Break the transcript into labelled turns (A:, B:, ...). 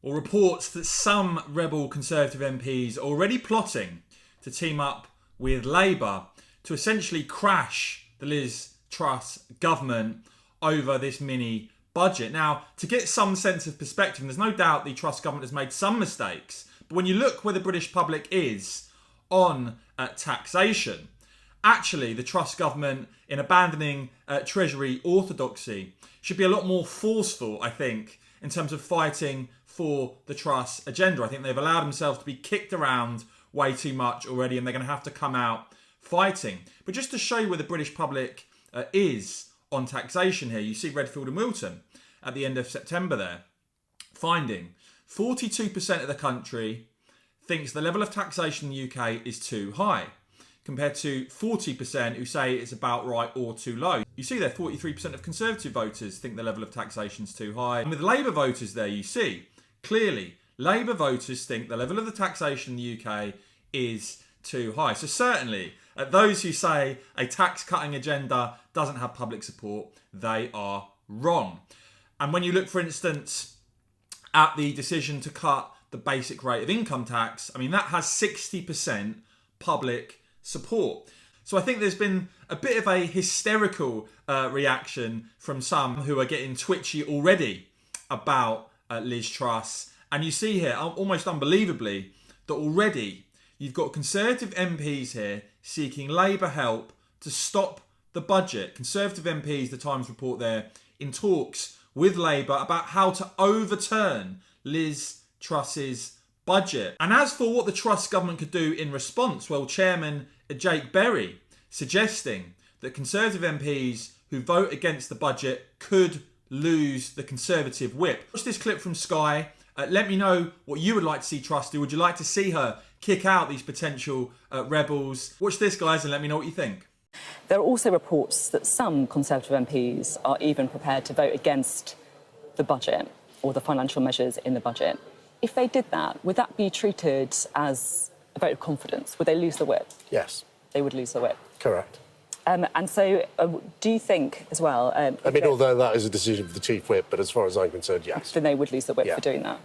A: or reports that some rebel Conservative MPs are already plotting to team up with Labour to essentially crash the Liz Truss government over this mini budget. Now, to get some sense of perspective, there's no doubt the Truss government has made some mistakes, but when you look where the British public is on taxation, actually the Truss government, in abandoning Treasury orthodoxy, should be a lot more forceful, I think, in terms of fighting for the Truss agenda. I think they've allowed themselves to be kicked around way too much already, and they're going to have to come out fighting. But just to show you where the British public is on taxation here, you see Redfield and Wilton at the end of September there, finding 42% of the country thinks the level of taxation in the UK is too high, compared to 40% who say it's about right or too low. You see there, 43% of Conservative voters think the level of taxation is too high. And with Labour voters there, you see, clearly, Labour voters think the level of the taxation in the UK is too high. So certainly, those who say a tax-cutting agenda doesn't have public support, they are wrong. And when you look, for instance, at the decision to cut the basic rate of income tax, I mean, that has 60% public support. So I think there's been a bit of a hysterical reaction from some who are getting twitchy already about Liz Truss. And you see here, almost unbelievably, that already you've got Conservative MPs here seeking Labour help to stop the budget. Conservative MPs, the Times report there, in talks with Labour about how to overturn Liz Truss's budget. And as for what the Truss government could do in response, well, Chairman Jake Berry suggesting that Conservative MPs who vote against the budget could lose the Conservative whip. Watch this clip from Sky. Let me know what you would like to see Truss do. Would you like to see her kick out these potential rebels? Watch this, guys, and let me know what you think.
B: There are also reports that some Conservative MPs are even prepared to vote against the budget or the financial measures in the budget. If they did that, would that be treated as a vote of confidence? Would they lose the whip?
C: Yes.
B: They would lose the whip?
C: Correct.
B: And so do you think as well...
C: I mean, although that is a decision for the Chief Whip, but as far as I'm concerned, yes.
B: Then they would lose the whip for doing that?